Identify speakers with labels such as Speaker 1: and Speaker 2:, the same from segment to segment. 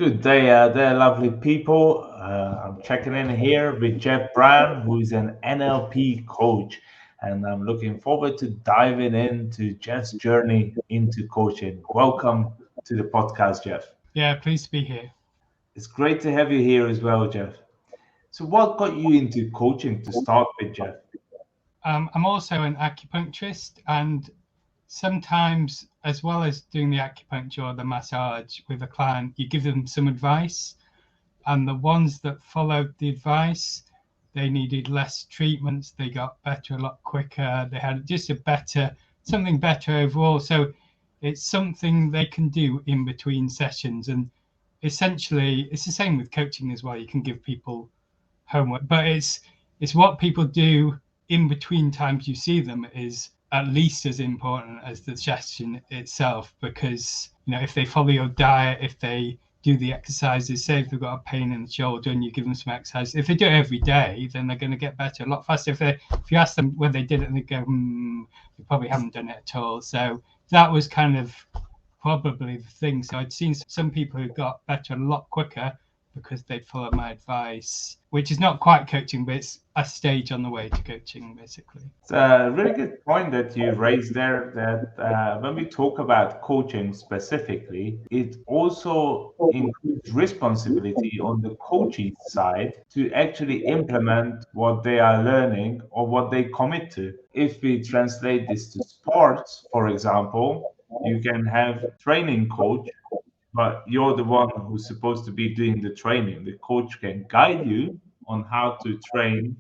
Speaker 1: Good day, there, lovely people. I'm checking in here with Geoff Brown, who is an NLP coach, and I'm looking forward to diving into Geoff's journey into coaching. Welcome to the podcast, Geoff.
Speaker 2: Yeah, pleased to be here.
Speaker 1: It's great to have you here as well, Geoff. So, what got you into coaching to start with, Geoff?
Speaker 2: I'm also an acupuncturist, and sometimes, as well as doing the acupuncture or the massage with a client, you give them some advice. And the ones that followed the advice, they needed less treatments, they got better a lot quicker, they had just something better overall. So it's something they can do in between sessions. And essentially, it's the same with coaching as well. You can give people homework, but it's what people do in between times you see them is at least as important as the session itself, because if they follow your diet, if they do the exercises, say if they've got a pain in the shoulder and you give them some exercise, if they do it every day, then they're going to get better a lot faster. If you ask them when they did it and they go, they probably haven't done it at all. So that was kind of probably the thing. So I'd seen some people who got better a lot quicker because they'd follow my advice, which is not quite coaching, but it's a stage on the way to coaching, basically.
Speaker 1: It's a really good point that you raised there, that when we talk about coaching specifically, it also includes responsibility on the coaching side to actually implement what they are learning or what they commit to. If we translate this to sports, for example, you can have training coach, but you're the one who's supposed to be doing the training. The coach can guide you on how to train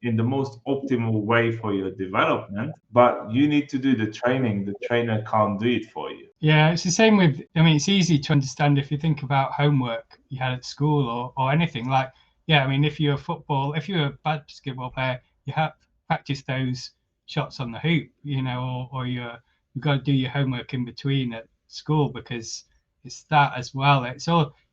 Speaker 1: in the most optimal way for your development, but you need to do the training. The trainer can't do it for you.
Speaker 2: Yeah, it's the same with, it's easy to understand if you think about homework you had at school or anything. Like, if you're a basketball player, you have to practice those shots on the hoop, or you've got to do your homework in between at school, because it's that as well.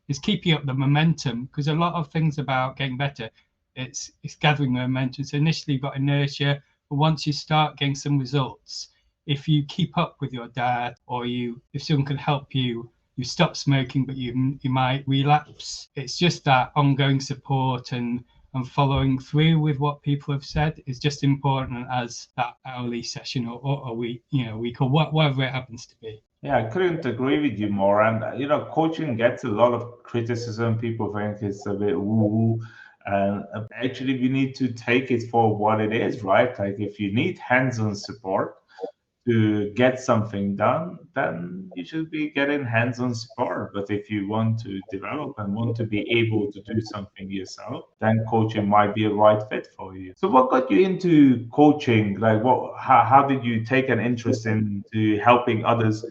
Speaker 2: It's keeping up the momentum, because a lot of things about getting better, it's gathering momentum. So initially you've got inertia, but once you start getting some results, if you keep up with your diet, or if someone can help you stop smoking, but you might relapse. It's just that ongoing support and following through with what people have said is just important as that hourly session or a week, week or whatever it happens to be.
Speaker 1: Yeah, I couldn't agree with you more. And coaching gets a lot of criticism. People think it's a bit woo-woo. And actually, we need to take it for what it is, right? Like, if you need hands-on support to get something done, then you should be getting hands-on support. But if you want to develop and want to be able to do something yourself, then coaching might be a right fit for you. So what got you into coaching? Like, how did you take an interest into helping others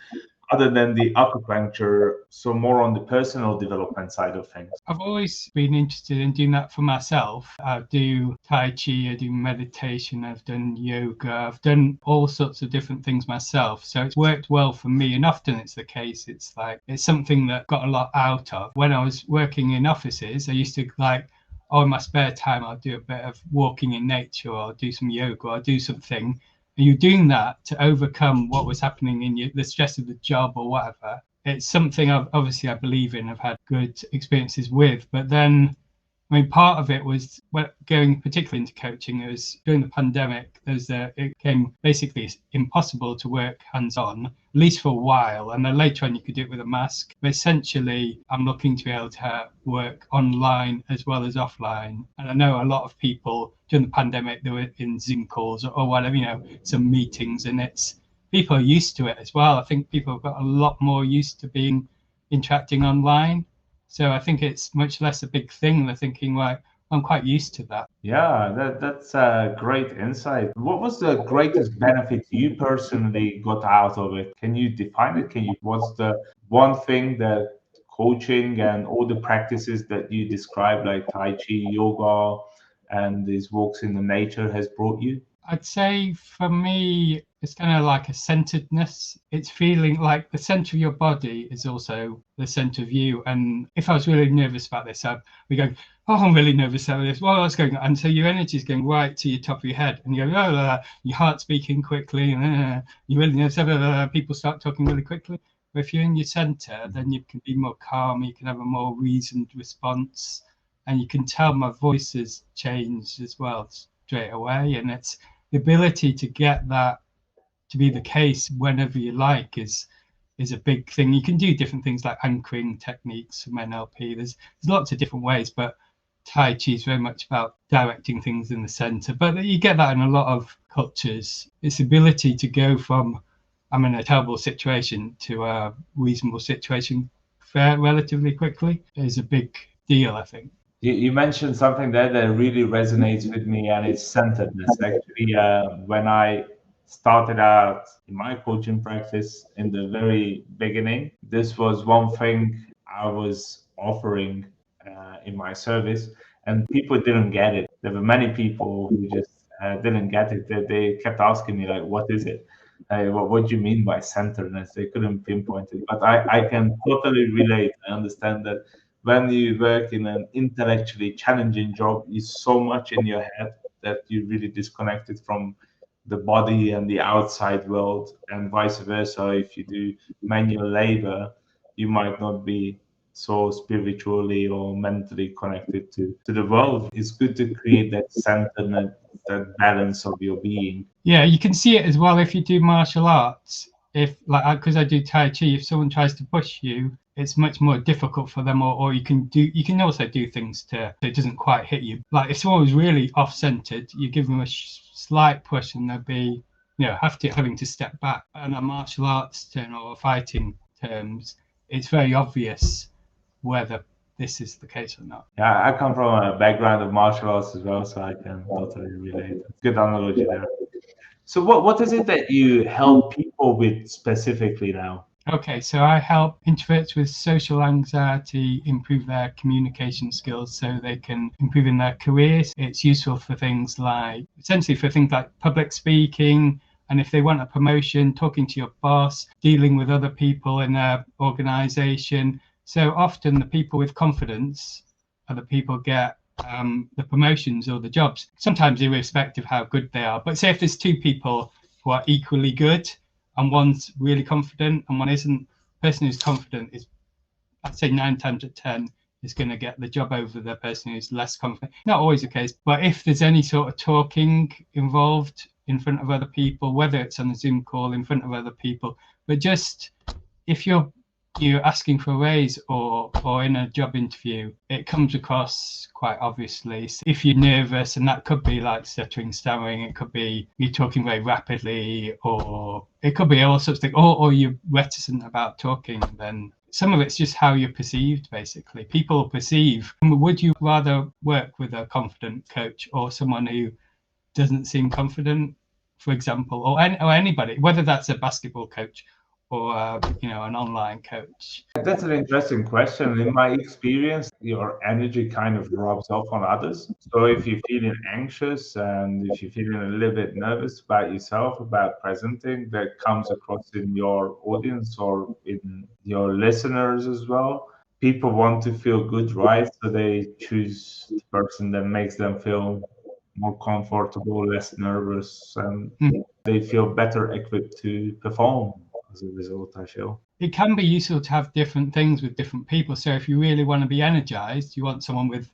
Speaker 1: other than the acupuncture, so more on the personal development side of things?
Speaker 2: I've always been interested in doing that for myself. I do Tai Chi, I do meditation, I've done yoga, I've done all sorts of different things myself. So it's worked well for me. And often it's the case, it's something that got a lot out of. When I was working in offices, I used to in my spare time, I'll do a bit of walking in nature, or I'll do some yoga, or I'll do something. And you're doing that to overcome what was happening in the stress of the job or whatever. It's something I believe in, I've had good experiences with. But then, part of it was going particularly into coaching. It was during the pandemic. It became basically impossible to work hands-on, at least for a while. And then later on, you could do it with a mask. But essentially, I'm looking to be able to work online as well as offline. And I know a lot of people during the pandemic, they were in Zoom calls or whatever, some meetings, and people are used to it as well. I think people have got a lot more used to interacting online. So I think it's much less a big thing. They're thinking, I'm quite used to that.
Speaker 1: Yeah, that's a great insight. What was the greatest benefit you personally got out of it? Can you define it? What's the one thing that coaching and all the practices that you described, like Tai Chi, yoga, and these walks in the nature, has brought you?
Speaker 2: I'd say for me, it's kind of like a centeredness. It's feeling like the center of your body is also the center of you. And if I was really nervous about this, I'd be going, I'm really nervous about this. What's going on? And so your energy is going right to your top of your head. And you go, your heart's beating quickly. And you're really nervous. People start talking really quickly. But if you're in your center, then you can be more calm, you can have a more reasoned response, and you can tell my voice has changed as well straight away. And it's the ability to get that to be the case whenever you like is a big thing. You can do different things like anchoring techniques from NLP. There's lots of different ways, but Tai Chi is very much about directing things in the center. But you get that in a lot of cultures. It's the ability to go from I'm in a terrible situation to a reasonable situation relatively quickly is a big deal, I think.
Speaker 1: You mentioned something there that really resonates with me, and it's centeredness. Actually, when I started out in my coaching practice in the very beginning, this was one thing I was offering in my service, and people didn't get it. There were many people who just didn't get it. They kept asking me, like, what is it? What do you mean by centeredness? They couldn't pinpoint it. But I can totally relate. I understand that when you work in an intellectually challenging job, is so much in your head that you really disconnected from the body and the outside world, and vice versa. If you do manual labor, you might not be so spiritually or mentally connected to the world. It's good to create that centeredness, that balance of your being.
Speaker 2: Yeah, you can see it as well if you do martial arts. If like because I do Tai Chi, if someone tries to push you, it's much more difficult for them. Or you can also do things to it doesn't quite hit you. Like if someone was really off-centered, you give them a slight push and they'll be having to step back. And a martial arts term or fighting terms, it's very obvious whether this is the case or not.
Speaker 1: Yeah, I come from a background of martial arts as well, so I can totally relate. Good analogy there. So what is it that you help people with specifically now?
Speaker 2: Okay, so I help introverts with social anxiety improve their communication skills so they can improve in their careers. It's useful for things like public speaking, and if they want a promotion, talking to your boss, dealing with other people in their organization. So often the people with confidence are the people get the promotions or the jobs, sometimes irrespective of how good they are. But say if there's two people who are equally good and one's really confident and one isn't, the person who's confident is, I'd say 9 times out of 10, is going to get the job over the person who's less confident. Not always the case, but if there's any sort of talking involved in front of other people, whether it's on a Zoom call in front of other people, but just if you're asking for a raise or in a job interview, it comes across quite obviously. So if you're nervous, and that could be like stuttering, stammering, it could be you talking very rapidly, or it could be all sorts of things, or you're reticent about talking, then some of it's just how you're perceived, basically. People perceive. Would you rather work with a confident coach or someone who doesn't seem confident, for example, or anybody, whether that's a basketball coach or an online coach?
Speaker 1: That's an interesting question. In my experience, your energy kind of rubs off on others. So if you're feeling anxious and if you're feeling a little bit nervous about yourself, about presenting, that comes across in your audience or in your listeners as well. People want to feel good, right? So they choose the person that makes them feel more comfortable, less nervous, and they feel better equipped to perform. As a result, I feel
Speaker 2: it can be useful to have different things with different people. So if you really want to be energized, you want someone with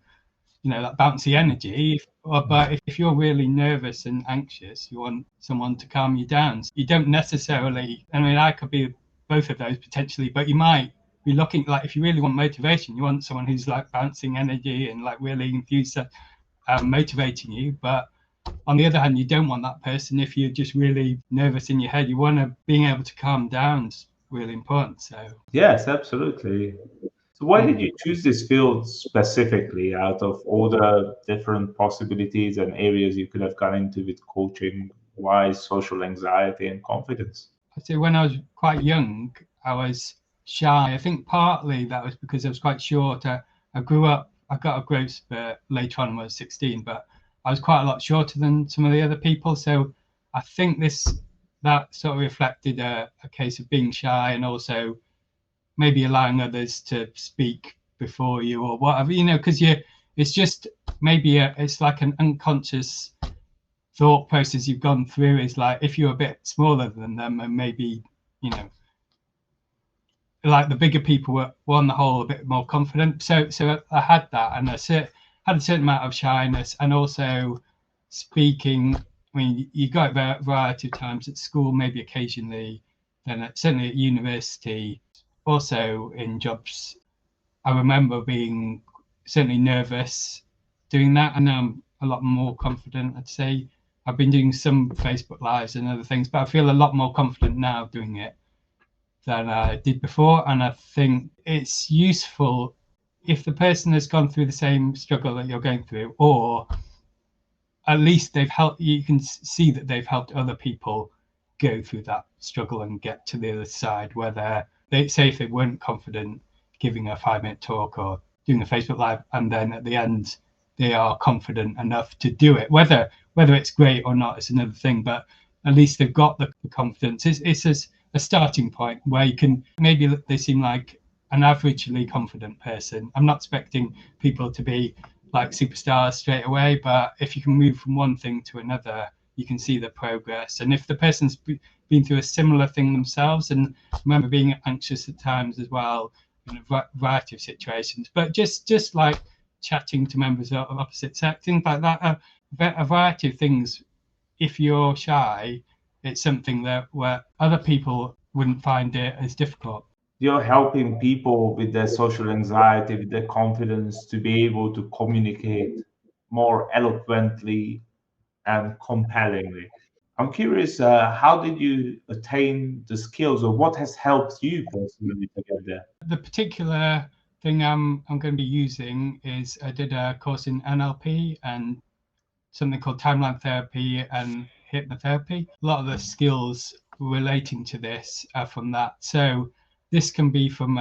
Speaker 2: that bouncy energy, but if you're really nervous and anxious, you want someone to calm you down. So you don't necessarily, I could be both of those potentially, but you might be looking, like if you really want motivation, you want someone who's like bouncing energy and like really enthused, motivating you. But on the other hand, you don't want that person if you're just really nervous in your head. You want to being able to calm down is really important. So
Speaker 1: yes, absolutely. So why did you choose this field specifically out of all the different possibilities and areas you could have gone into with coaching? Why social anxiety and confidence?
Speaker 2: I'd say when I was quite young, I was shy. I think partly that was because I was quite short. I got a growth spurt later on when I was 16, but I was quite a lot shorter than some of the other people. So I think that sort of reflected a case of being shy and also maybe allowing others to speak before you or whatever, because it's just maybe it's like an unconscious thought process you've gone through. Is like if you're a bit smaller than them and maybe like the bigger people were on the whole a bit more confident. So I had that, and I had a certain amount of shyness, and also speaking. I mean, you got a variety of times at school, maybe occasionally, then certainly at university, also in jobs. I remember being certainly nervous doing that, and now I'm a lot more confident. I'd say I've been doing some Facebook Lives and other things, but I feel a lot more confident now doing it than I did before. And I think it's useful if the person has gone through the same struggle that you're going through, or at least they've helped, you can see that they've helped other people go through that struggle and get to the other side, where they say if they weren't confident giving a 5-minute talk or doing a Facebook Live, and then at the end they are confident enough to do it. Whether it's great or not is another thing, but at least they've got the confidence. It's a starting point where you can, maybe they seem like an averagely confident person. I'm not expecting people to be like superstars straight away, but if you can move from one thing to another, you can see the progress. And if the person's been through a similar thing themselves, and I remember being anxious at times as well in a variety of situations, but just like chatting to members of opposite sex, things like that, a variety of things. If you're shy, it's something where other people wouldn't find it as difficult.
Speaker 1: You're helping people with their social anxiety, with their confidence to be able to communicate more eloquently and compellingly. I'm curious, how did you attain the skills, or what has helped you personally to get there?
Speaker 2: The particular thing I'm going to be using is I did a course in NLP and something called timeline therapy and hypnotherapy. A lot of the skills relating to this are from that. So this can be from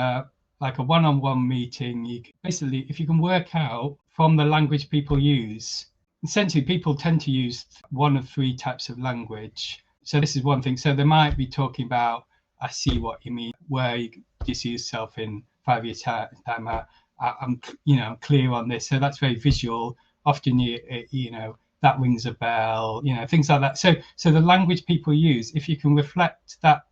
Speaker 2: like a one-on-one meeting. Basically, if you can work out from the language people use, essentially people tend to use one of 3 types of language. So this is one thing. So they might be talking about, I see what you mean, where you see yourself in 5 years time. I'm clear on this. So that's very visual. Often you know that rings a bell, things like that. So the language people use, if you can reflect that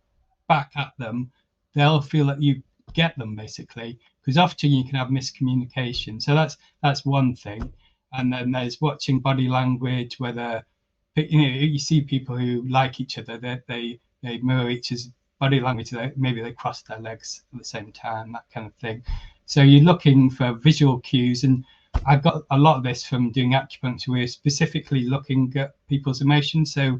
Speaker 2: back at them, they'll feel that you get them, basically, because often you can have miscommunication. So that's one thing. And then there's watching body language, whether you see people who like each other, they mirror each other's body language. Maybe they cross their legs at the same time, that kind of thing. So you're looking for visual cues, and I got a lot of this from doing acupuncture. We're specifically looking at people's emotions. So,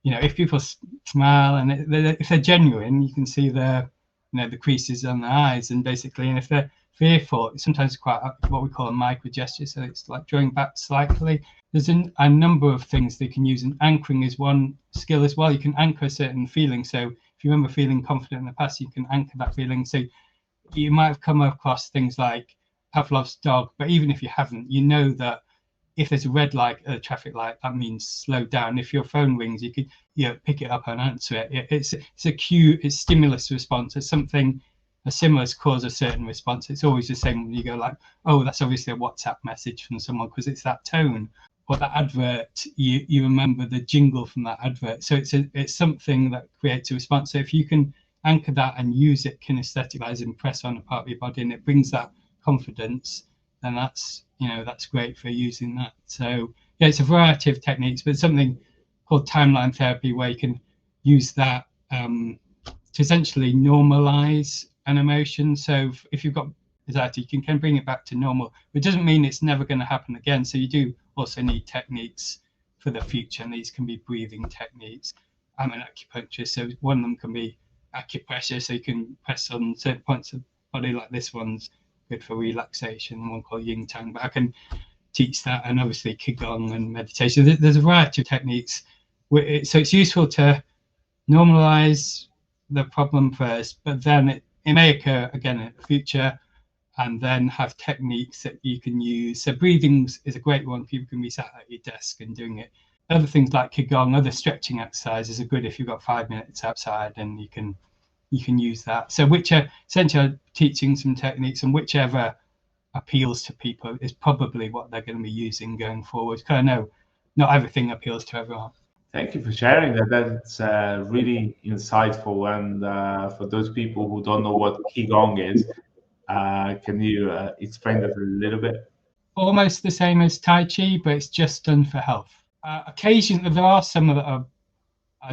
Speaker 2: if people smile and if they're genuine, you can see the creases on their eyes, and basically, and if they're fearful, it's sometimes quite what we call a micro gesture. So it's like drawing back slightly. There's a number of things they can use, and anchoring is one skill as well. You can anchor a certain feeling. So if you remember feeling confident in the past, you can anchor that feeling. So you might have come across things like Pavlov's dog, but even if you haven't, you know that if there's a red light, a traffic light, that means slow down. If your phone rings, you could pick it up and answer it. It's a cue, it's stimulus response. It's something, a stimulus causes a certain response. It's always the same when you go like, oh, that's obviously a WhatsApp message from someone, because it's that tone. Or that advert, you remember the jingle from that advert. So it's something that creates a response. So if you can anchor that and use it kinesthetically, as impress on a part of your body, and it brings that confidence, then that's great for using that. So it's a variety of techniques, but something called timeline therapy, where you can use that to essentially normalize an emotion. So if you've got anxiety, you can bring it back to normal. It doesn't mean it's never going to happen again. So you do also need techniques for the future, and these can be breathing techniques. I'm an acupuncturist, so one of them can be acupressure, so you can press on certain points of the body, like this one's good for relaxation, one called yin tang, but I can teach that, and obviously qigong and meditation. There's a variety of techniques, so it's useful to normalize the problem first, but then it may occur again in the future, and then have techniques that you can use. So breathing is a great one. People can be sat at your desk and doing it. Other things like qigong, other stretching exercises are good if you've got 5 minutes outside, and you can use that. So essentially teaching some techniques, and whichever appeals to people is probably what they're going to be using going forward. Because I know not everything appeals to everyone.
Speaker 1: Thank you for sharing that. That's really insightful. And for those people who don't know what Qigong is, can you explain that a little bit?
Speaker 2: Almost the same as Tai Chi, but it's just done for health. Occasionally, there are some that are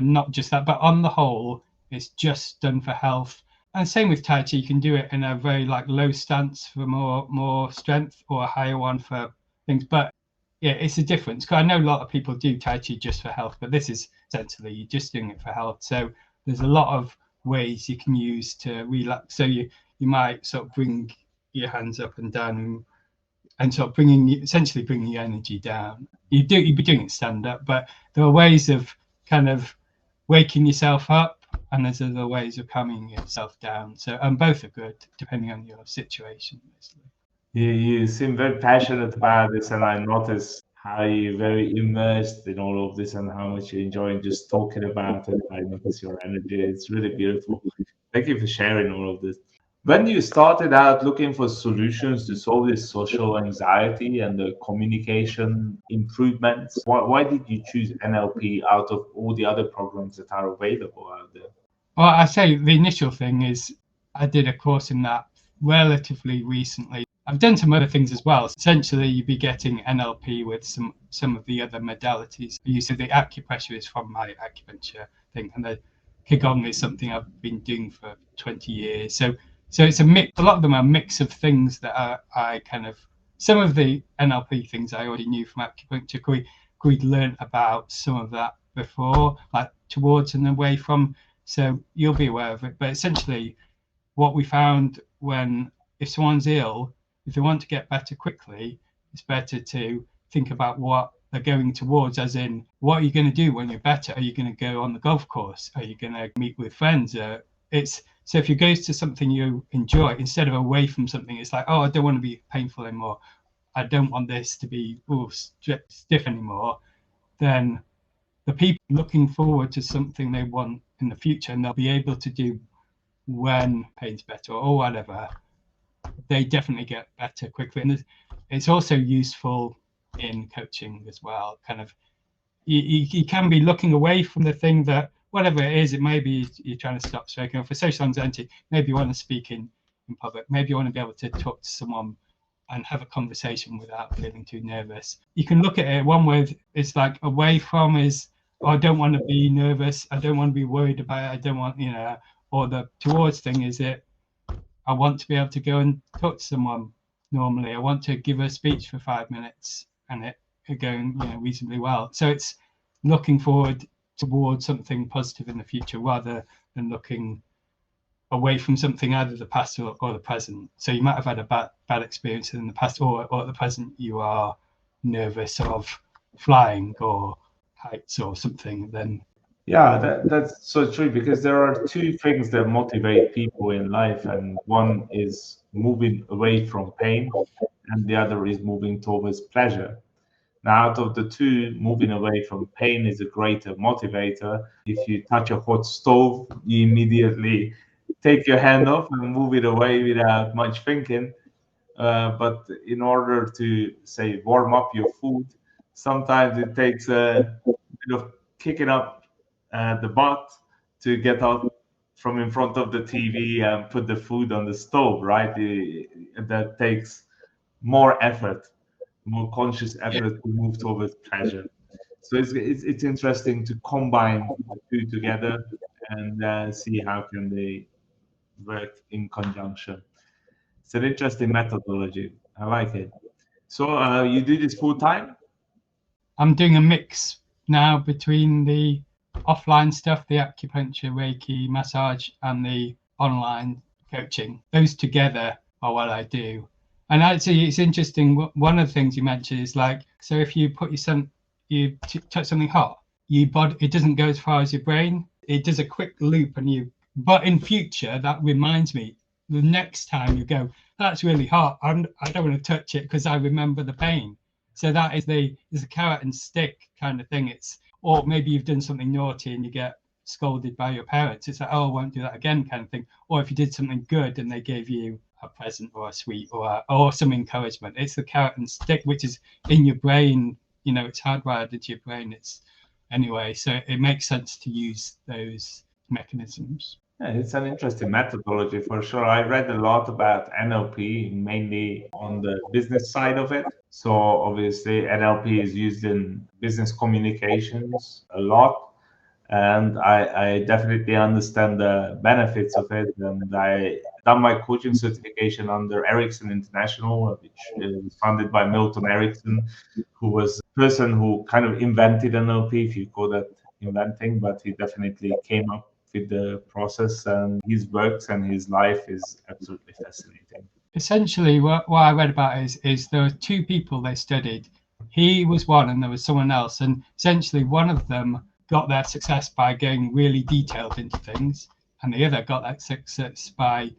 Speaker 2: not just that, but on the whole, it's just done for health. And same with Tai Chi, you can do it in a very like low stance for more strength, or a higher one for things. But yeah, it's a difference. 'Cause I know a lot of people do Tai Chi just for health, but this is essentially you're just doing it for health. So there's a lot of ways you can use to relax. So you might sort of bring your hands up and down and sort of essentially bringing your energy down. You'd be doing it stand up, but there are ways of kind of waking yourself up, and there's other ways of calming yourself down. So, and both are good depending on your situation. Basically.
Speaker 1: You seem very passionate about this, and I notice how you're very immersed in all of this and how much you enjoy just talking about it. I notice your energy. It's really beautiful. Thank you for sharing all of this. When you started out looking for solutions to solve this social anxiety and the communication improvements, why did you choose NLP out of all the other programs that are available out there?
Speaker 2: Well, I say the initial thing is I did a course in that relatively recently. I've done some other things as well. Essentially, you'd be getting NLP with some of the other modalities. You said the acupressure is from my acupuncture thing, and the Qigong is something I've been doing for 20 years. So it's a mix. A lot of them are a mix of things that I kind of, some of the NLP things I already knew from acupuncture. We'd learned about some of that before, like towards and away from. So you'll be aware of it. But essentially, what we found if someone's ill, if they want to get better quickly, it's better to think about what they're going towards, as in, what are you going to do when you're better? Are you going to go on the golf course? Are you going to meet with friends? So if you go to something you enjoy instead of away from something, it's like, oh, I don't want to be painful anymore. I don't want this to be stiff anymore. Then the people looking forward to something they want in the future, and they'll be able to do when pain's better or whatever, they definitely get better quickly. And it's also useful in coaching as well. Kind of, you can be looking away from the thing that, whatever it is, it may be you're trying to stop smoking, or for social anxiety, maybe you want to speak in public, maybe you want to be able to talk to someone and have a conversation without feeling too nervous. You can look at it one way, it's like away from is, oh, I don't want to be nervous, I don't want to be worried about it, I don't want, or the towards thing is it, I want to be able to go and talk to someone normally. I want to give a speech for 5 minutes and it going reasonably well. So it's looking forward towards something positive in the future rather than looking away from something, either the past or the present. So you might have had a bad experience in the past, or at the present you are nervous of flying or heights or something. Then
Speaker 1: Yeah, that's so true, because there are two things that motivate people in life, and one is moving away from pain, and the other is moving towards pleasure. Now, out of the two, moving away from pain is a greater motivator. If you touch a hot stove, you immediately take your hand off and move it away without much thinking. But in order to, say, warm up your food, sometimes it takes a bit of kicking up the butt to get out from in front of the TV and put the food on the stove, right? That takes more effort, more conscious effort to move towards pleasure. So it's interesting to combine the two together and see how can they work in conjunction. It's an interesting methodology. I like it. So you do this full time?
Speaker 2: I'm doing a mix now between the offline stuff, the acupuncture, Reiki, massage, and the online coaching. Those together are what I do. And actually, it's interesting. One of the things you mentioned is like, so if you put you touch something hot, it doesn't go as far as your brain. It does a quick loop, but in future, that reminds me, the next time you go, that's really hot, I don't want to touch it because I remember the pain. So that is the carrot and stick kind of thing. Or maybe you've done something naughty and you get scolded by your parents. It's like, oh, I won't do that again kind of thing. Or if you did something good and they gave you a present or a sweet or some encouragement, it's the carrot and stick, which is in your brain. It's hardwired into your brain. anyway. So it makes sense to use those mechanisms.
Speaker 1: Yeah, it's an interesting methodology for sure. I read a lot about NLP, mainly on the business side of it. So obviously NLP is used in business communications a lot. And I definitely understand the benefits of it. And I done my coaching certification under Ericsson International, which is funded by Milton Erickson, who was the person who kind of invented NLP, if you call that inventing, but he definitely came up with the process, and his works and his life is absolutely fascinating.
Speaker 2: Essentially, what I read about is there were two people they studied. He was one, and there was someone else. And essentially, one of them got their success by going really detailed into things, and the other got that success by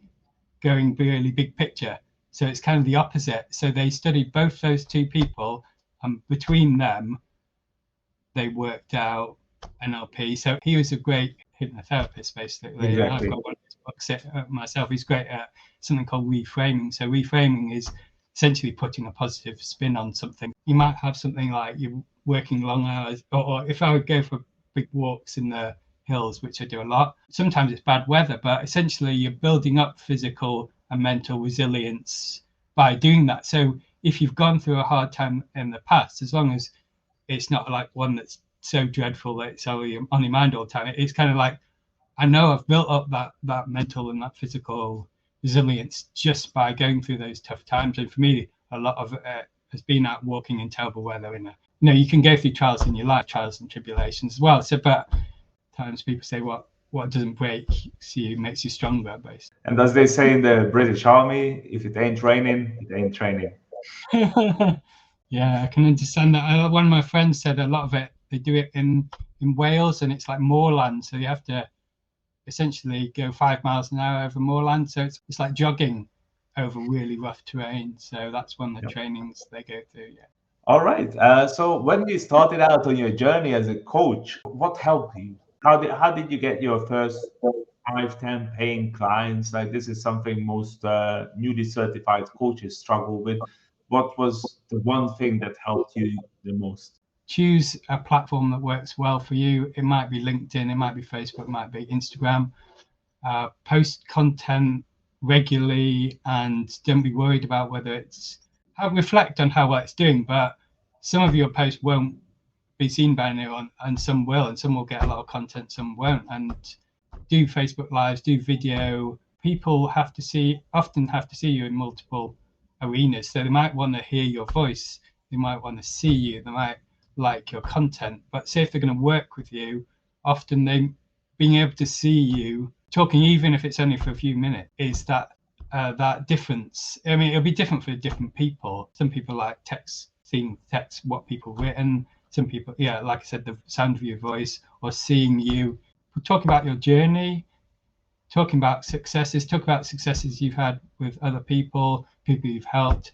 Speaker 2: going really big picture. So it's kind of the opposite. So they studied both those two people, and between them, they worked out NLP. So he was a great hypnotherapist, basically.
Speaker 1: Exactly.
Speaker 2: And I've got one of his books myself. He's great at something called reframing. So reframing is essentially putting a positive spin on something. You might have something like you're working long hours, or if I would go for big walks in the hills, which I do a lot, sometimes it's bad weather, but essentially you're building up physical and mental resilience by doing that. So if you've gone through a hard time in the past, as long as it's not like one that's so dreadful that it's on your mind all the time, it's kind of like, I know I've built up that mental and that physical resilience just by going through those tough times. And for me, a lot of it has been out walking in terrible weather. You can go through trials in your life, trials and tribulations as well. So, but times people say what doesn't break you makes you stronger, basically.
Speaker 1: And as they say in the British Army, if it ain't raining, it ain't training.
Speaker 2: Yeah, I can understand that. One of my friends said a lot of it, they do it in Wales, and it's like moorland. So you have to essentially go 5 miles an hour over moorland. So it's like jogging over really rough terrain. So that's one of the trainings they go through. Yeah.
Speaker 1: All right. So when you started out on your journey as a coach, what helped you? How did you get your first 5, 10 paying clients? Like, this is something most newly certified coaches struggle with. What was the one thing that helped you the most?
Speaker 2: Choose a platform that works well for you. It might be LinkedIn, it might be Facebook, it might be Instagram. Post content regularly, and don't be worried about whether it's. Reflect on how well it's doing, but some of your posts won't be seen by anyone, and some will, and some will get a lot of content, some won't. And do Facebook Lives, do video. People often have to see you in multiple arenas, so they might want to hear your voice, they might want to see you, they might like your content. But say if they're going to work with you, often they being able to see you talking, even if it's only for a few minutes, is that difference. I mean, it'll be different for different people. Some people like seeing text what people written. Some people, like I said, the sound of your voice or seeing you. Talk about your journey, talking about successes you've had with other people you've helped,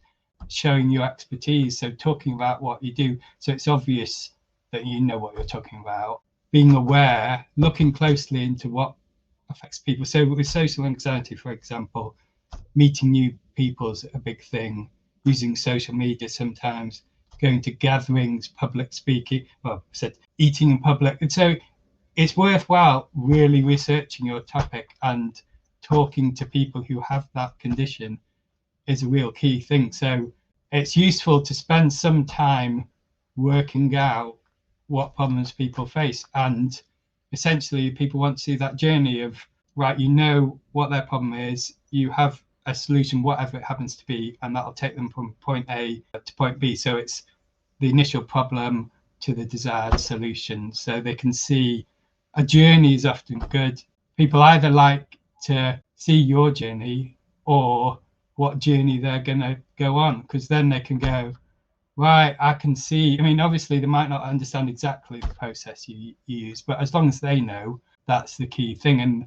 Speaker 2: showing your expertise. So talking about what you do, so it's obvious that you know what you're talking about. Being aware, looking closely into what affects people. So with social anxiety, for example, meeting new people is a big thing. Using social media sometimes, going to gatherings, public speaking, eating in public. And so it's worthwhile really researching your topic, and talking to people who have that condition is a real key thing. So it's useful to spend some time working out what problems people face, and essentially people want to see that journey of, right, you know what their problem is, you have a solution, whatever it happens to be, and that'll take them from point A to point B. So it's the initial problem to the desired solution. So they can see a journey is often good. People either like to see your journey or what journey they're going to go on, because then they can go, right, I can see. I mean, obviously they might not understand exactly the process you use, but as long as they know, that's the key thing. And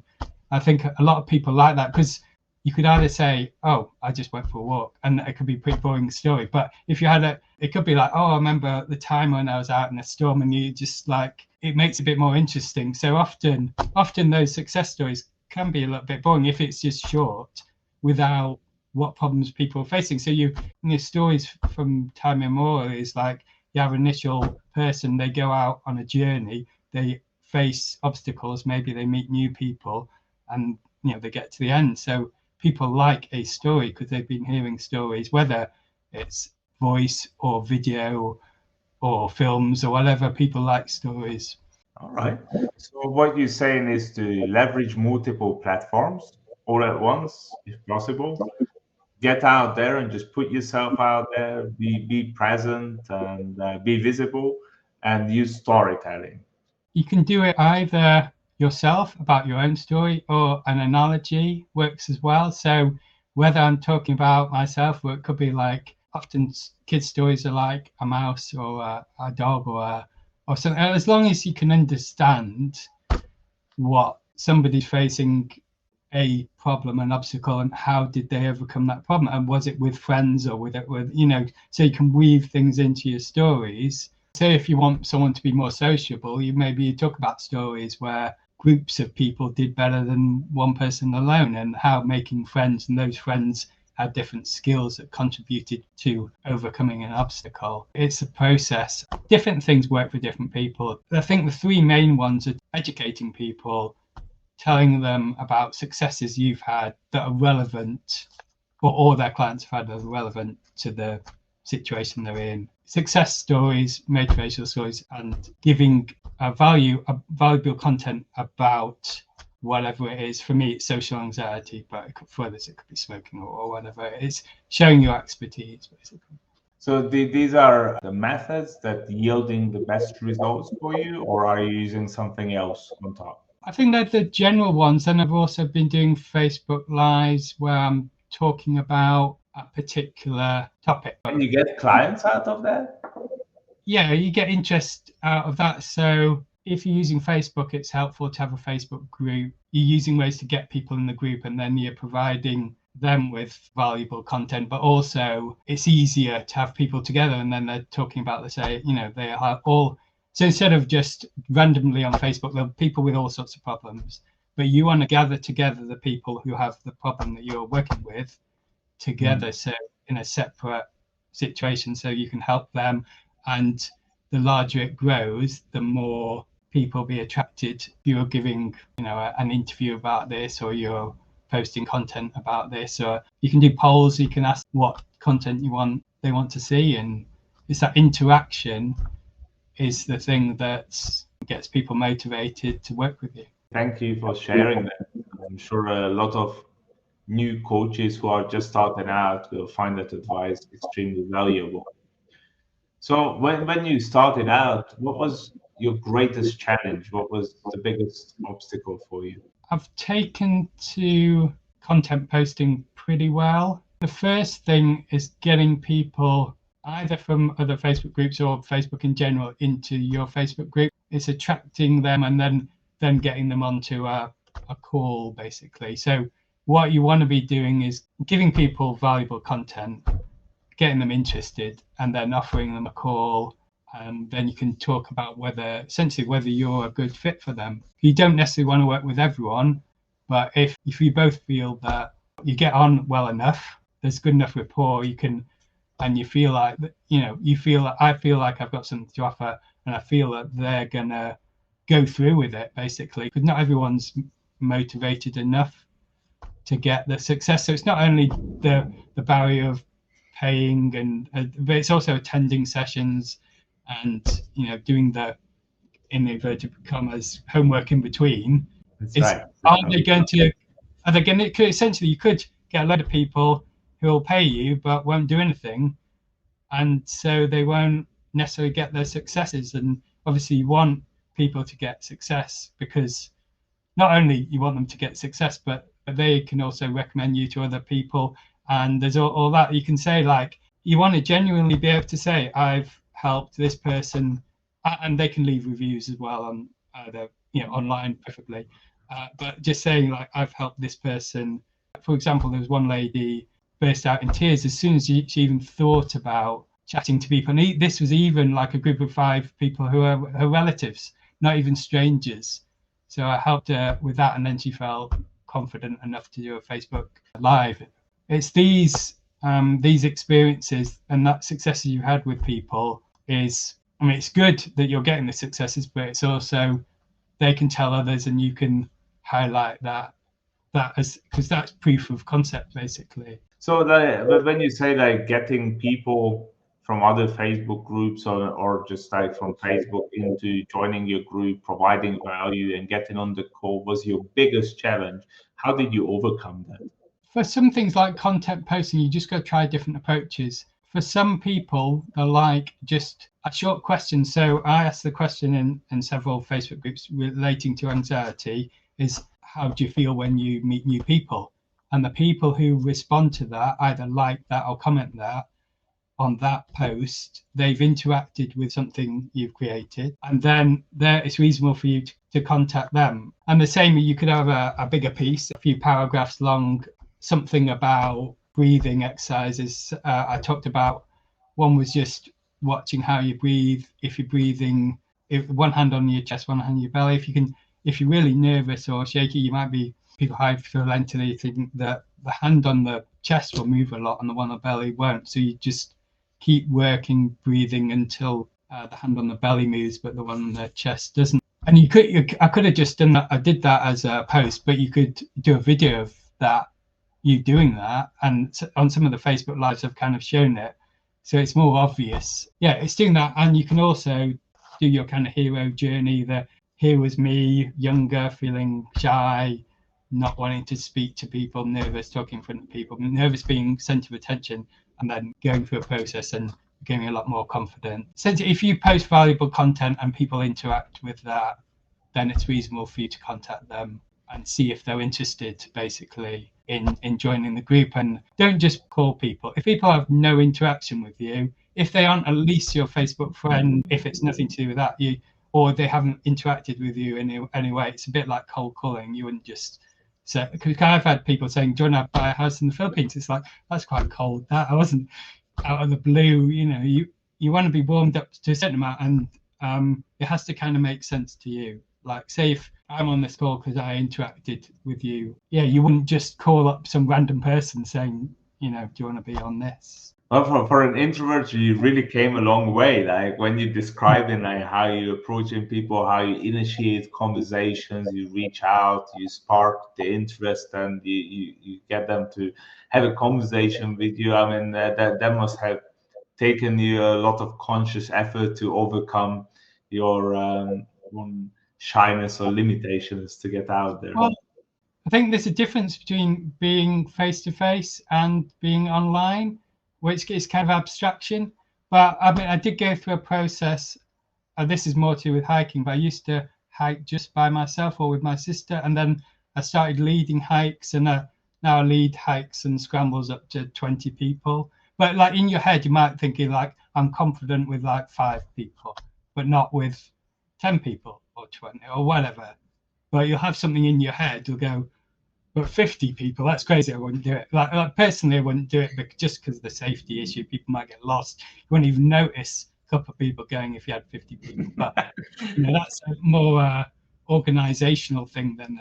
Speaker 2: I think a lot of people like that, because you could either say, oh, I just went for a walk, and it could be a pretty boring story. But if you had it could be like, oh, I remember the time when I was out in a storm, and you just like, it makes it a bit more interesting. So often those success stories can be a little bit boring if it's just short without what problems people are facing. So your stories from time immemorial is like, you have an initial person, they go out on a journey, they face obstacles, maybe they meet new people, and they get to the end. So people like a story because they've been hearing stories, whether it's voice or video or films or whatever. People like stories.
Speaker 1: All right. So what you're saying is to leverage multiple platforms all at once, if possible. Get out there and just put yourself out there, be present and be visible, and use storytelling.
Speaker 2: You can do it either yourself about your own story, or an analogy works as well. So whether I'm talking about myself, or it could be like, often kids' stories are like a mouse or a dog or something. As long as you can understand what somebody's facing, a problem, an obstacle, and how did they overcome that problem, and was it with friends or with so you can weave things into your stories. Say if you want someone to be more sociable, you talk about stories where groups of people did better than one person alone, and how making friends, and those friends had different skills that contributed to overcoming an obstacle. It's a process. Different things work for different people. I think the three main ones are educating people, telling them about successes you've had that are relevant, or all their clients have had that are relevant to the situation they're in. Success stories, motivational stories, and giving valuable content about whatever it is. For me, it's social anxiety, but for others, it could be smoking or whatever. It's showing your expertise, basically.
Speaker 1: So these are the methods that yielding the best results for you, or are you using something else on top?
Speaker 2: I think they're the general ones. And I've also been doing Facebook Lives where I'm talking about a particular topic.
Speaker 1: And you get clients out of that?
Speaker 2: Yeah, you get interest out of that. So if you're using Facebook, it's helpful to have a Facebook group. You're using ways to get people in the group, and then you're providing them with valuable content. But also, it's easier to have people together, and then they're talking about, they are all. So instead of just randomly on Facebook, there are people with all sorts of problems, but you want to gather together the people who have the problem that you're working with together, so in a separate situation, so you can help them. And the larger it grows, the more people be attracted. You're giving, an interview about this, or you're posting content about this, or you can do polls. You can ask what content they want to see, and it's that interaction is the thing that gets people motivated to work with you.
Speaker 1: Thank you for sharing that. I'm sure a lot of new coaches who are just starting out will find that advice extremely valuable. So when you started out, what was your greatest challenge? What was the biggest obstacle for you?
Speaker 2: I've taken to content posting pretty well. The first thing is getting people either from other Facebook groups or Facebook in general into your Facebook group. It's attracting them and then getting them onto a call, basically. So what you want to be doing is giving people valuable content, getting them interested, and then offering them a call. And then you can talk about whether you're a good fit for them. You don't necessarily want to work with everyone, but if you both feel that you get on well enough, there's good enough rapport, and you feel like, I feel like I've got something to offer, and I feel that they're gonna go through with it, basically, because not everyone's motivated enough to get the success. So it's not only the barrier of paying, but it's also attending sessions and doing the, in inverted commas, homework in between.
Speaker 1: That's right.
Speaker 2: Are they going to essentially, you could get a lot of people who will pay you but won't do anything, and so they won't necessarily get their successes. And obviously you want people to get success, because not only you want them to get success, but they can also recommend you to other people. And there's all that you can say, like, you want to genuinely be able to say, I've helped this person, and they can leave reviews as well on either, online preferably, but just saying, like, I've helped this person. For example, there was one lady burst out in tears as soon as she even thought about chatting to people, and this was even like a group of 5 people who are her relatives, not even strangers. So I helped her with that, and then she felt confident enough to do a Facebook Live. It's these experiences and that successes you had with people is, I mean, it's good that you're getting the successes, but it's also they can tell others, and you can highlight that as, because that's proof of concept basically.
Speaker 1: So but when you say like getting people from other Facebook groups or just like from Facebook into joining your group, providing value and getting on the call was your biggest challenge. How did you overcome that?
Speaker 2: For some things like content posting, you just got to try different approaches. For some people, they like just a short question. So I asked the question in several Facebook groups relating to anxiety is, how do you feel when you meet new people? And the people who respond to that either like that or comment that on that post, they've interacted with something you've created, and then there it's reasonable for you to contact them. And the same, you could have a bigger piece, a few paragraphs long, something about breathing exercises. I talked about, one was just watching how you breathe. If you're breathing, if one hand on your chest, one hand on your belly, if you're really nervous or shaky, you might be, people hyperventilating, that the hand on the chest will move a lot and the one on the belly won't. So you just keep working, breathing until the hand on the belly moves, but the one on the chest doesn't. And I could have just done that. I did that as a post, but you could do a video of that, you doing that. And on some of the Facebook lives, I've kind of shown it. So it's more obvious. Yeah, it's doing that. And you can also do your kind of hero journey. Here was me, younger, feeling shy, not wanting to speak to people, nervous talking in front of people, nervous being centre of attention, and then going through a process and getting a lot more confident. So if you post valuable content and people interact with that, then it's reasonable for you to contact them and see if they're interested basically in joining the group. And don't just call people. If people have no interaction with you, if they aren't at least your Facebook friend, if it's nothing to do with that, or they haven't interacted with you in any way, it's a bit like cold calling. You wouldn't just say, because I've had people saying, do you want to buy a house in the Philippines? It's like, that's quite cold. That I wasn't out of the blue. You want to be warmed up to a certain amount, and it has to kind of make sense to you. Like, say if I'm on this call because I interacted with you, you wouldn't just call up some random person saying, do you want to be on this?
Speaker 1: Well, for an introvert, you really came a long way. Like when you describing like how you approaching people, how you initiate conversations, you reach out, you spark the interest, and you get them to have a conversation with you. I mean, that must have taken you a lot of conscious effort to overcome your own shyness or limitations to get out there.
Speaker 2: Well, I think there's a difference between being face to face and being online, which is kind of abstraction. But I mean, I did go through a process. This is more to do with hiking, but I used to hike just by myself or with my sister, and then I started leading hikes, and now I lead hikes and scrambles up to 20 people. But like in your head, you might thinking like, I'm confident with like 5 people, but not with 10 people or 20 or whatever. But you'll have something in your head, you'll go, but 50 people, that's crazy, I wouldn't do it. Like personally, I wouldn't do it, but just because of the safety issue, people might get lost. You wouldn't even notice a couple of people going if you had 50 people. But that's a more organizational thing than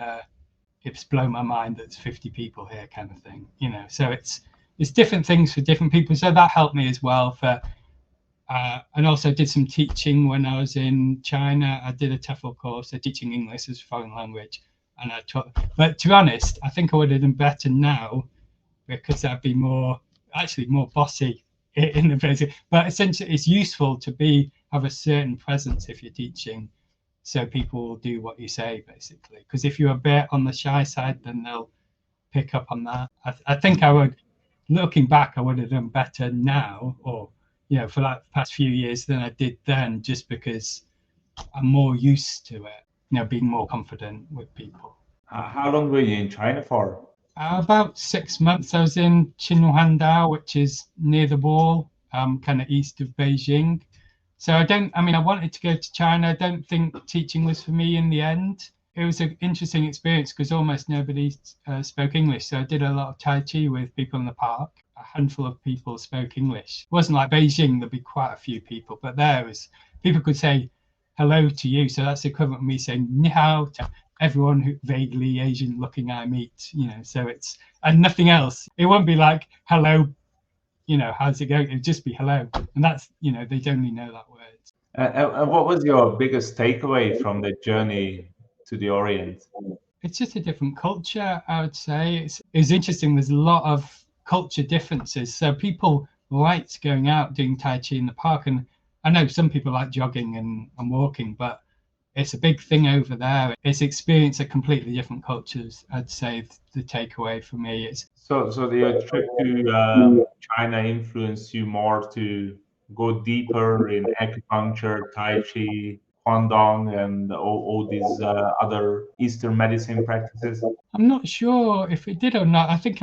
Speaker 2: it's blown my mind that there's 50 people here kind of thing. So it's different things for different people. So that helped me as well. And also did some teaching when I was in China. I did a TEFL course, teaching English as a foreign language. And I taught, but to be honest, I think I would have done better now because I'd be more bossy in the basic. But essentially, it's useful to have a certain presence if you're teaching, so people will do what you say basically. Because if you're a bit on the shy side, then they'll pick up on that. I think I would, looking back, I would have done better now, or for like the past few years than I did then, just because I'm more used to it. Being more confident with people.
Speaker 1: How long were you in China for?
Speaker 2: About 6 months. I was in Handa, which is near the wall, kind of east of Beijing. So I wanted to go to China. I don't think teaching was for me in the end. It was an interesting experience because almost nobody spoke English. So I did a lot of Tai Chi with people in the park. A handful of people spoke English. It wasn't like Beijing, there'd be quite a few people, but people could say hello to you, so that's the equivalent of me saying ni hao to everyone who vaguely Asian looking I meet, so it's, and nothing else. It won't be like hello how's it going? It'd just be hello. And that's, they'd only know that word.
Speaker 1: And what was your biggest takeaway from the journey to the Orient?
Speaker 2: It's just a different culture, I would say. It's interesting. There's a lot of culture differences. So people liked going out doing Tai Chi in the park. And I know some people like jogging and walking, but it's a big thing over there. It's experience of completely different cultures. I'd say the takeaway for me is.
Speaker 1: So your trip to China influenced you more to go deeper in acupuncture, Tai Chi, Guangdong, and all these other Eastern medicine practices?
Speaker 2: I'm not sure if it did or not. I think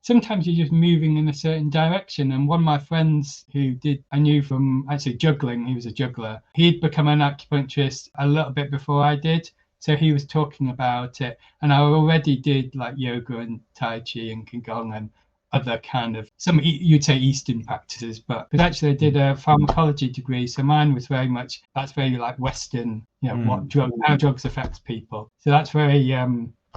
Speaker 2: sometimes you're just moving in a certain direction. And one of my friends I knew from actually juggling, he was a juggler. He'd become an acupuncturist a little bit before I did. So he was talking about it. And I already did like yoga and Tai Chi and Qigong and other kind of, some you'd say Eastern practices, but actually I did a pharmacology degree. So mine was that's very like Western, how drugs affect people. So that's very,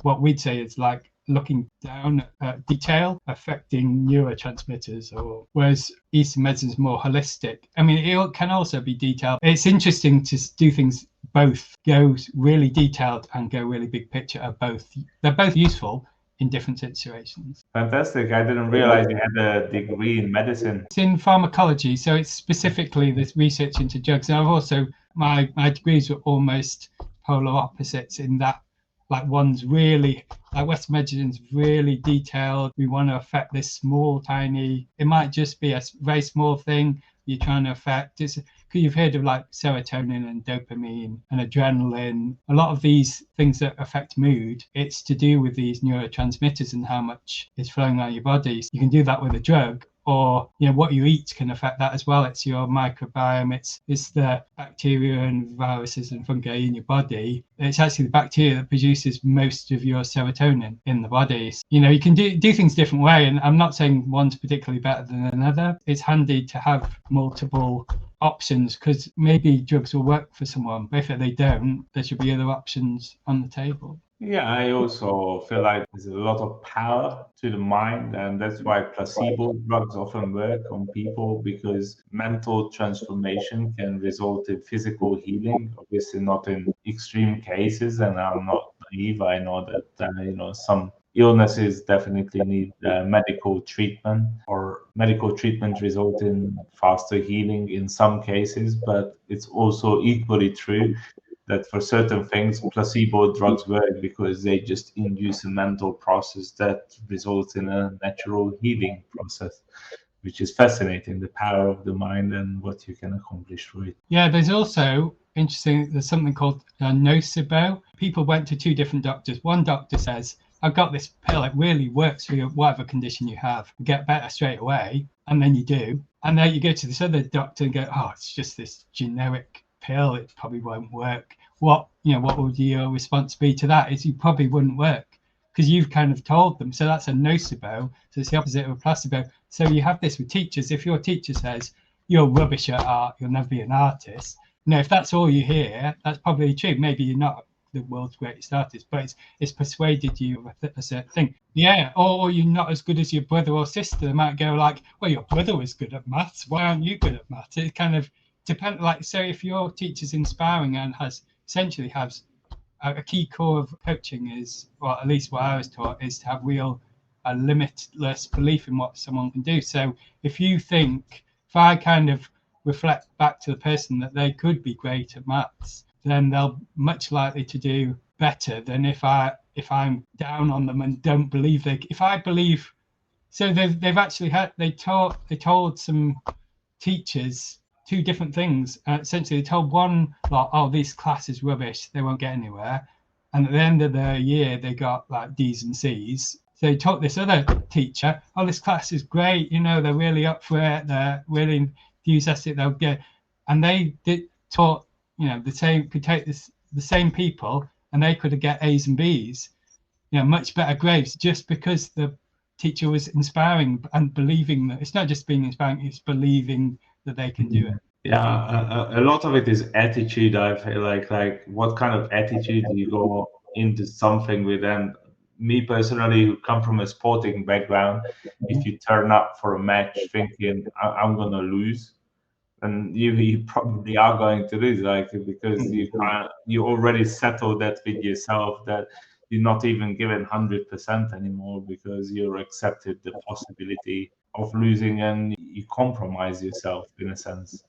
Speaker 2: what we'd say is like looking down at detail affecting neurotransmitters, whereas Eastern medicine is more holistic. I mean, it can also be detailed. It's interesting to do things both, go really detailed and go really big picture. They're both useful in different situations.
Speaker 1: Fantastic. I didn't realize you had a degree in medicine.
Speaker 2: It's in pharmacology, so it's specifically this research into drugs. And I've also, my degrees were almost polar opposites in that, like one's really, like Western medicine's really detailed. We want to affect this small, tiny, it might just be a very small thing you're trying to affect. Because you've heard of like serotonin and dopamine and adrenaline. A lot of these things that affect mood, it's to do with these neurotransmitters and how much is flowing around your body. So you can do that with a drug, or what you eat can affect that as well. It's your microbiome, it's the bacteria and viruses and fungi in your body. It's actually the bacteria that produces most of your serotonin in the body. You can do things a different way, and I'm not saying one's particularly better than another. It's handy to have multiple options, because maybe drugs will work for someone, but if they don't, there should be other options on the table.
Speaker 1: Yeah, I also feel like there's a lot of power to the mind, and that's why placebo drugs often work on people, because mental transformation can result in physical healing. Obviously, not in extreme cases, and I'm not naive. I know that some illnesses definitely need medical treatment, or medical treatment result in faster healing in some cases, but it's also equally true that for certain things, placebo drugs work because they just induce a mental process that results in a natural healing process, which is fascinating, the power of the mind and what you can accomplish through it.
Speaker 2: Yeah, there's also there's something called nocebo. People went to two different doctors. One doctor says, I've got this pill, it really works for whatever condition you have. You get better straight away, and then you do. And then you go to this other doctor and go, oh, it's just this generic pill, it probably won't work. What would your response be to that? Is you probably wouldn't work, because you've kind of told them. So that's a nocebo. So it's the opposite of a placebo. So you have this with teachers. If your teacher says you're rubbish at art, you'll never be an artist. If that's all you hear, that's probably true. Maybe you're not the world's greatest artist, but it's persuaded you of a certain thing. Yeah, or you're not as good as your brother or sister. They might go like, well, your brother was good at maths. Why aren't you good at maths? It kind of depends. Like, so if your teacher's inspiring and essentially has a key core of coaching is, or at least what I was taught, is to have a limitless belief in what someone can do. So if I kind of reflect back to the person that they could be great at maths, then they're much likely to do better than if I'm down on them and don't believe if I believe. So they told some teachers two different things. Essentially, they told one lot, oh, this class is rubbish, they won't get anywhere. And at the end of the year, they got like D's and C's. So they taught this other teacher, oh, this class is great, they're really up for it, they're really enthusiastic, they'll get. And they taught, the same, could take the same people, and they could get A's and B's, much better grades, just because the teacher was inspiring and believing that it's not just being inspiring, it's believing that they can do it.
Speaker 1: Yeah, a lot of it is attitude. I feel like what kind of attitude do you go into something with, and me personally, who come from a sporting background, if you turn up for a match thinking I'm gonna lose, and you probably are going to lose, like, because you already settled that with yourself that you're not even given 100% anymore, because you're accepted the possibility of losing and you compromise yourself in a sense.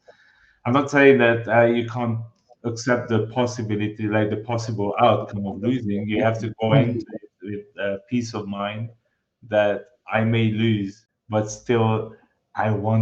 Speaker 1: I'm not saying that you can't accept the possibility, like the possible outcome of losing. You have to go into it with peace of mind that I may lose, but still,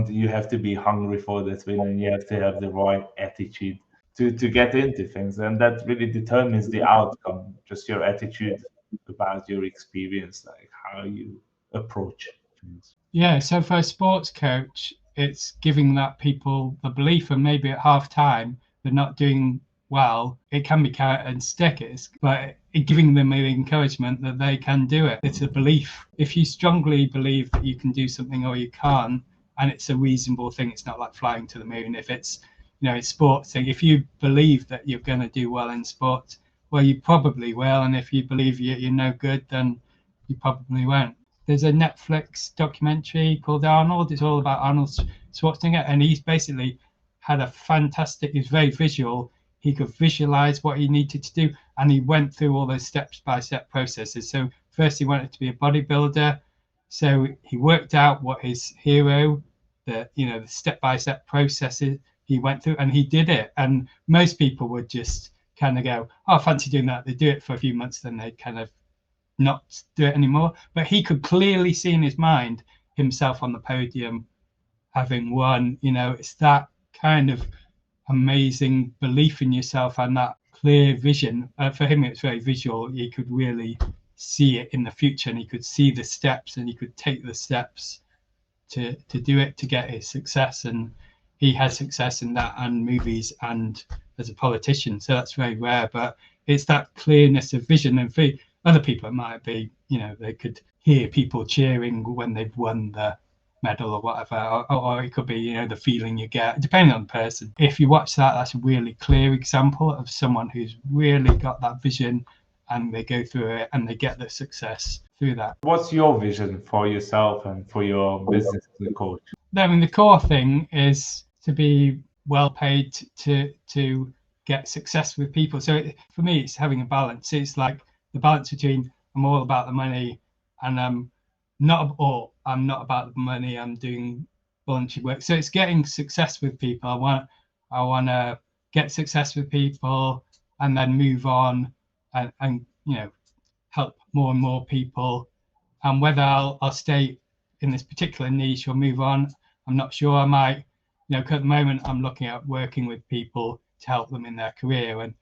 Speaker 1: you have to be hungry for that win, and you have to have the right attitude to get into things. And that really determines the outcome, just your attitude about your experience, like how you approach things.
Speaker 2: Yeah, so for a sports coach, it's giving that people the belief, and maybe at half time they're not doing well. It can be carrot and stick, but giving them the encouragement that they can do it. It's a belief. If you strongly believe that you can do something or you can't, and it's a reasonable thing, it's not like flying to the moon. If it's, it's sports thing. If you believe that you're going to do well in sports, well, you probably will. And if you believe you're no good, then you probably won't. There's a Netflix documentary called Arnold. It's all about Arnold Schwarzenegger, and he's basically had a fantastic. He's very visual. He could visualize what he needed to do, and he went through all those step-by-step processes. So first, he wanted to be a bodybuilder, so he worked out what his hero, the step-by-step processes he went through, and he did it. And most people would just kind of go, "Oh, I fancy doing that." They do it for a few months, then they kind of not do it anymore. But he could clearly see in his mind himself on the podium having won. It's that kind of amazing belief in yourself and that clear vision. For him, it's very visual. He could really see it in the future, and he could see the steps, and he could take the steps to do it, to get his success. And he has success in that, and movies, and as a politician. So that's very rare, but it's that clearness of vision. And for other people, it might be, they could hear people cheering when they've won the medal or whatever, or it could be, the feeling you get, depending on the person. If you watch that, that's a really clear example of someone who's really got that vision, and they go through it and they get the success through that.
Speaker 1: What's your vision for yourself and for your business as a coach?
Speaker 2: I mean, the core thing is to be well paid to get success with people. So for me, it's having a balance. It's like the balance between I'm all about the money, and I'm not about the money. I'm doing voluntary work. So it's getting success with people. I want to get success with people, and then move on and help more and more people. And whether I'll stay in this particular niche or move on, I'm not sure. I might, at the moment, I'm looking at working with people to help them in their career, and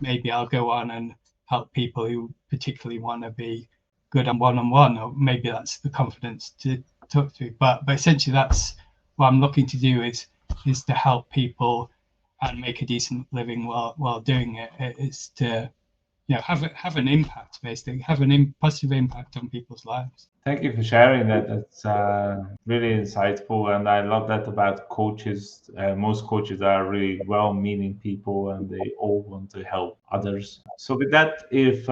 Speaker 2: maybe I'll go on and help people who particularly want to be good on one-on-one, or maybe that's the confidence to talk to. But essentially, that's what I'm looking to do is to help people and make a decent living while doing it. It's to have an impact, basically, have positive impact on people's lives.
Speaker 1: Thank you for sharing that. That's really insightful, and I love that about coaches. Most coaches are really well-meaning people, and they all want to help others. So with that, if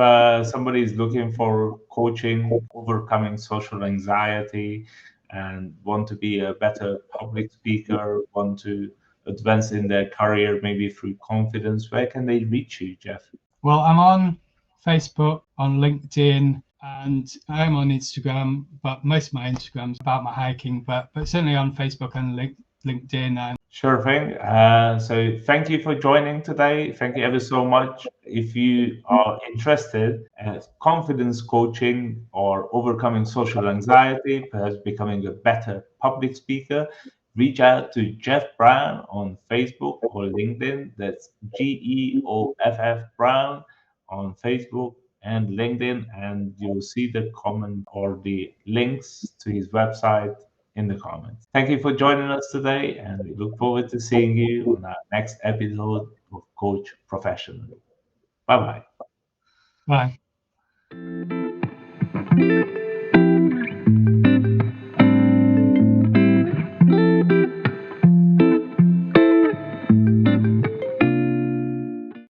Speaker 1: somebody is looking for coaching, overcoming social anxiety, and want to be a better public speaker, want to advance in their career, maybe through confidence, where can they reach you, Geoff?
Speaker 2: Well, I'm on Facebook, on LinkedIn, and I'm on Instagram, but most of my Instagram's about my hiking, but certainly on Facebook and LinkedIn. And
Speaker 1: sure thing. So thank you for joining today. Thank you ever so much. If you are interested in confidence coaching or overcoming social anxiety, perhaps becoming a better public speaker, reach out to Geoff Brown on Facebook or LinkedIn. That's Geoff Brown on Facebook and LinkedIn, and you'll see the comment or the links to his website in the comments. Thank you for joining us today, and we look forward to seeing you on our next episode of Coach Professionally. Bye-bye.
Speaker 2: bye.